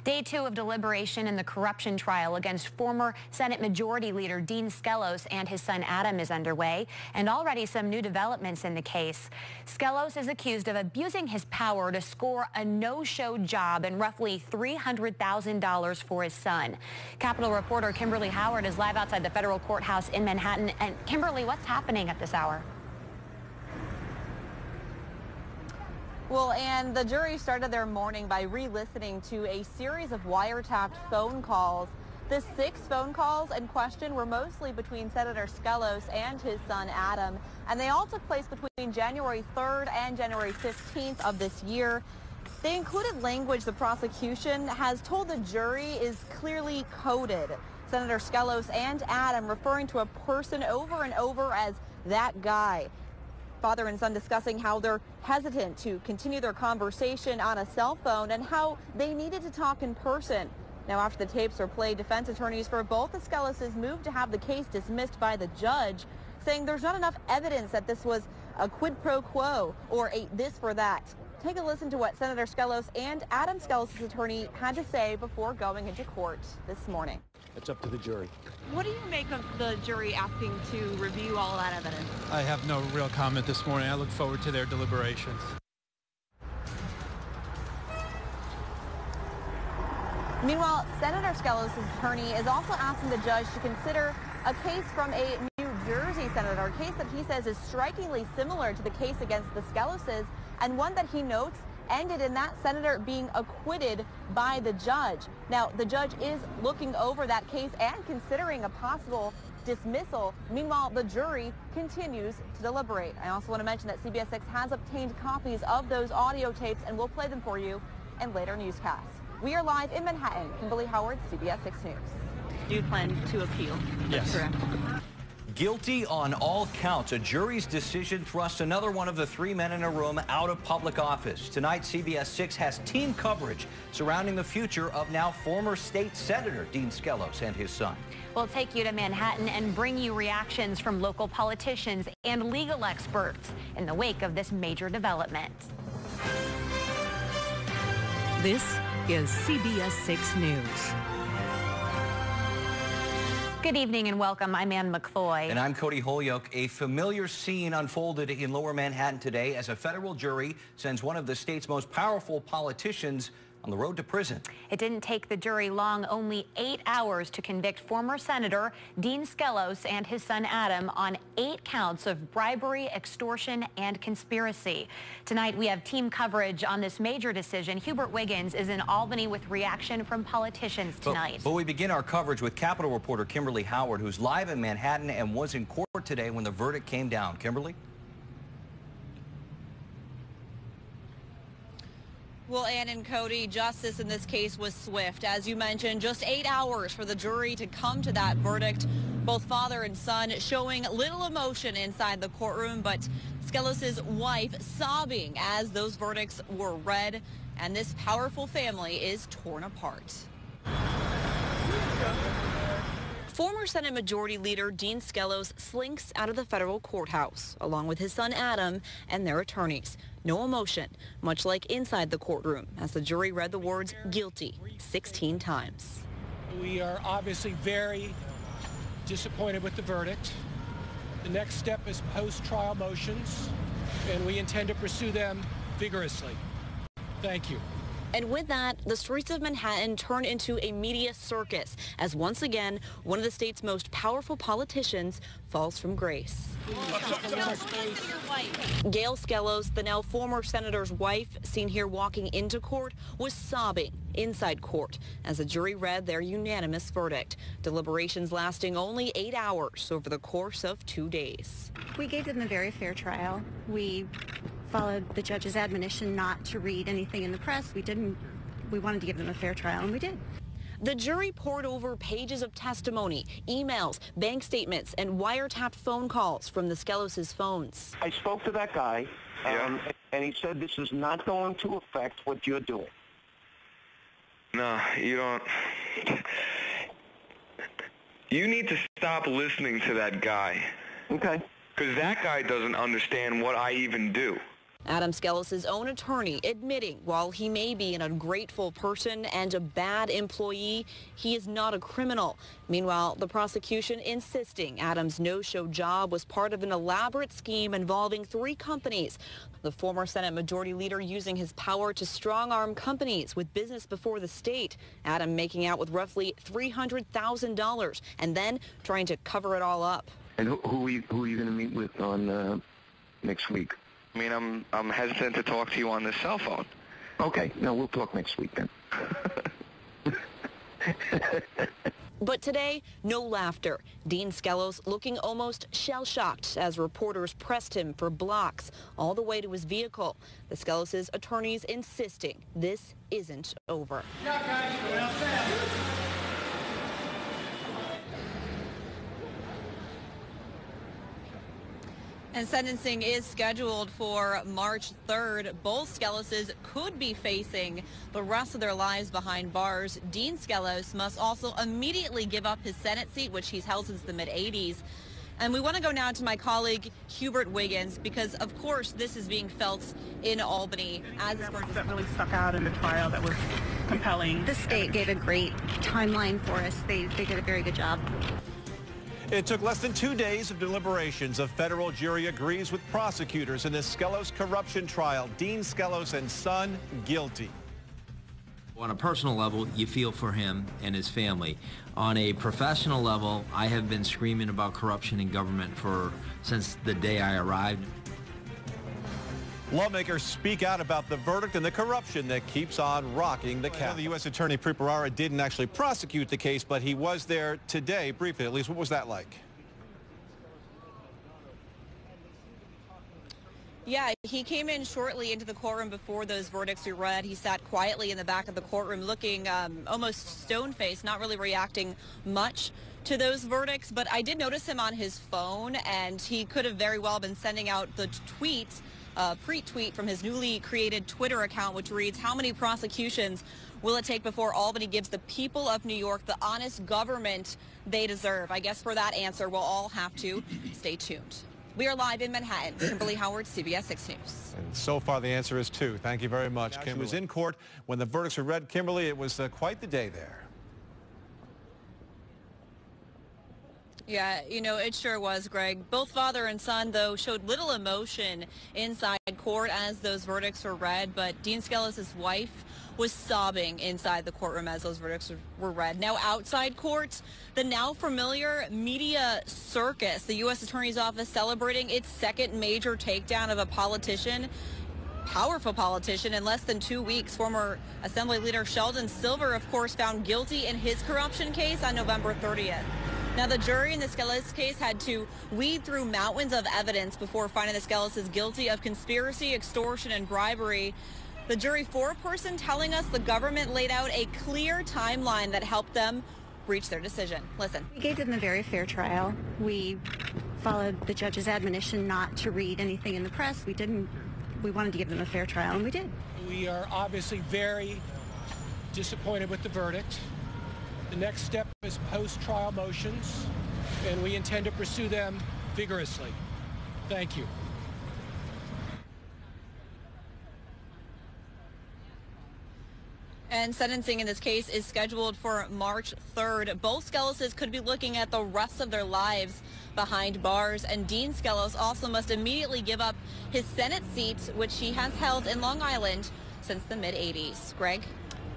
Day 2 of deliberation in the corruption trial against former Senate Majority Leader Dean Skelos and his son Adam is underway, and already some new developments in the case. Skelos is accused of abusing his power to score a no-show job and roughly $300,000 for his son. Capitol reporter Kimberly Howard is live outside the federal courthouse in Manhattan. And Kimberly, what's happening at this hour? Well, and the jury started their morning by re-listening to a series of wiretapped phone calls. The 6 phone calls in question were mostly between Senator Skelos and his son Adam, and they all took place between January 3rd and January 15th of this year. They included language the prosecution has told the jury is clearly coded. Senator Skelos and Adam referring to a person over and over as that guy. Father and son discussing how they're hesitant to continue their conversation on a cell phone and how they needed to talk in person. Now, after the tapes were played, defense attorneys for both the Skeloses moved to have the case dismissed by the judge, saying there's not enough evidence that this was a quid pro quo or a this for that. Take a listen to what Senator Skelos and Adam Skelos' attorney had to say before going into court this morning. It's up to the jury. What do you make of the jury asking to review all that evidence? I have no real comment this morning. I look forward to their deliberations. Meanwhile, Senator Skelos' attorney is also asking the judge to consider a case from a New Jersey senator, a case that he says is strikingly similar to the case against the Skeloses, and one that he notes ended in that senator being acquitted by the judge. Now, the judge is looking over that case and considering a possible dismissal. Meanwhile, the jury continues to deliberate. I also want to mention that CBS 6 has obtained copies of those audio tapes, and we'll play them for you in later newscasts. We are live in Manhattan. Kimberly Howard, CBS 6 News. You plan to appeal? Yes. Correct. Guilty on all counts. A jury's decision thrusts another one of the 3 men in a room out of public office. Tonight, CBS 6 has team coverage surrounding the future of now former state senator Dean Skelos and his son. We'll take you to Manhattan and bring you reactions from local politicians and legal experts in the wake of this major development. This is CBS 6 News. Good evening and welcome. I'm Ann McCloy. And I'm Cody Holyoke. A familiar scene unfolded in Lower Manhattan today as a federal jury sends one of the state's most powerful politicians on the road to prison. It didn't take the jury long, only 8 hours, to convict former Senator Dean Skelos and his son Adam on 8 counts of bribery, extortion, and conspiracy. Tonight, we have team coverage on this major decision. Hubert Wiggins is in Albany with reaction from politicians tonight. But we begin our coverage with Capitol reporter Kimberly Howard, who's live in Manhattan and was in court today when the verdict came down. Kimberly? Well, Ann and Cody, justice in this case was swift. As you mentioned, just 8 hours for the jury to come to that verdict. Both father and son showing little emotion inside the courtroom, but Skelos' wife sobbing as those verdicts were read, and this powerful family is torn apart. Former Senate Majority Leader Dean Skelos slinks out of the federal courthouse, along with his son Adam and their attorneys. No emotion, much like inside the courtroom, as the jury read the words guilty 16 times. We are obviously very disappointed with the verdict. The next step is post-trial motions, and we intend to pursue them vigorously. Thank you. And with that, the streets of Manhattan turn into a media circus as once again, one of the state's most powerful politicians falls from grace. Gail Skelos, the now former senator's wife, seen here walking into court, was sobbing inside court as the jury read their unanimous verdict. Deliberations lasting only 8 hours over the course of 2 days. We gave them a very fair trial. We followed the judge's admonition not to read anything in the press. We wanted to give them a fair trial, and we did. The jury poured over pages of testimony, emails, bank statements, and wiretapped phone calls from the Skelos' phones. I spoke to that guy, and he said this is not going to affect what you're doing. No, you don't. You need to stop listening to that guy. Okay. Because that guy doesn't understand what I even do. Adam Skelos' own attorney admitting while he may be an ungrateful person and a bad employee, he is not a criminal. Meanwhile, the prosecution insisting Adam's no-show job was part of an elaborate scheme involving 3 companies. The former Senate Majority Leader using his power to strong-arm companies with business before the state. Adam making out with roughly $300,000 and then trying to cover it all up. And who are you going to meet with on next week? I mean, I'm hesitant to talk to you on this cell phone. Okay, no, we'll talk next week then. But today, no laughter. Dean Skelos looking almost shell-shocked as reporters pressed him for blocks all the way to his vehicle. The Skelos' attorneys insisting this isn't over. And sentencing is scheduled for March 3rd. Both Skeloses could be facing the rest of their lives behind bars. Dean Skelos must also immediately give up his Senate seat, which he's held since the mid-'80s. And we want to go now to my colleague Hubert Wiggins, because of course this is being felt in Albany. As that really stuck out in the trial that was compelling. The state gave a great timeline for us. They did a very good job. It took less than 2 days of deliberations. A federal jury agrees with prosecutors in this Skelos corruption trial. Dean Skelos and son guilty. On a personal level, you feel for him and his family. On a professional level, I have been screaming about corruption in government since the day I arrived. Lawmakers speak out about the verdict and the corruption that keeps on rocking the Capitol. The U.S. Attorney Preparara didn't actually prosecute the case, but he was there today, briefly at least. What was that like? Yeah, he came in shortly into the courtroom before those verdicts were read. He sat quietly in the back of the courtroom looking almost stone-faced, not really reacting much to those verdicts. But I did notice him on his phone, and he could have very well been sending out the tweets, pre-tweet from his newly created Twitter account, which reads, "How many prosecutions will it take before Albany gives the people of New York the honest government they deserve?" I guess for that answer, we'll all have to stay tuned. We are live in Manhattan. Kimberly Howard, CBS 6 News. And so far, the answer is 2. Thank you very much. Kim was in court when the verdicts were read. Kimberly, it was quite the day there. Yeah, you know, it sure was, Greg. Both father and son, though, showed little emotion inside court as those verdicts were read, but Dean Skelos' wife was sobbing inside the courtroom as those verdicts were read. Now outside court, the now familiar media circus, the U.S. Attorney's Office celebrating its second major takedown of a politician, powerful politician, in less than 2 weeks. Former Assembly Leader Sheldon Silver, of course, found guilty in his corruption case on November 30th. Now, the jury in the Skelos case had to weed through mountains of evidence before finding the Skelos guilty of conspiracy, extortion, and bribery. The jury foreperson telling us the government laid out a clear timeline that helped them reach their decision. Listen. We gave them a very fair trial. We followed the judge's admonition not to read anything in the press. We wanted to give them a fair trial, and we did. We are obviously very disappointed with the verdict. The next step is post-trial motions, and we intend to pursue them vigorously. Thank you. And sentencing in this case is scheduled for March 3rd. Both Skeloses could be looking at the rest of their lives behind bars, and Dean Skelos also must immediately give up his Senate seat, which he has held in Long Island since the mid-'80s. Greg?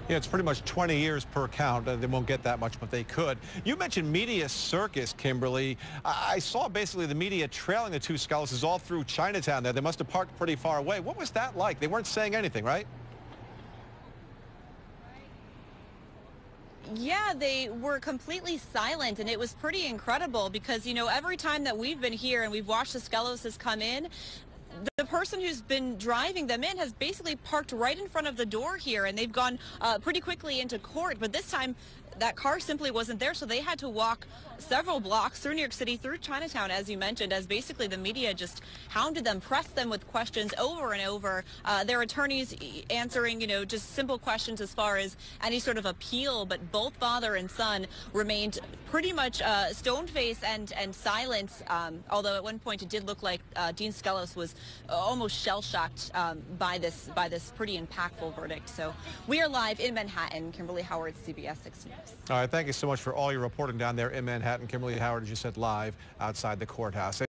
Yeah, it's pretty much 20 years per count. They won't get that much, but they could. You mentioned media circus, Kimberly. I saw basically the media trailing the 2 Skeloses all through Chinatown there. They must have parked pretty far away. What was that like? They weren't saying anything, right? Yeah, they were completely silent, and it was pretty incredible because, you know, every time that we've been here and we've watched the Skeloses come in, the person who's been driving them in has basically parked right in front of the door here, and they've gone pretty quickly into court. But this time, that car simply wasn't there, so they had to walk several blocks through New York City, through Chinatown, as you mentioned, as basically the media just hounded them, pressed them with questions over and over. Their attorneys answering, just simple questions as far as any sort of appeal, but both father and son remained pretty much stone-faced and silent, although at one point it did look like Dean Skelos was almost shell-shocked by this pretty impactful verdict. So we are live in Manhattan. Kimberly Howard, CBS 6 News. All right, thank you so much for all your reporting down there in Manhattan. Kimberly Howard, as you said, live outside the courthouse.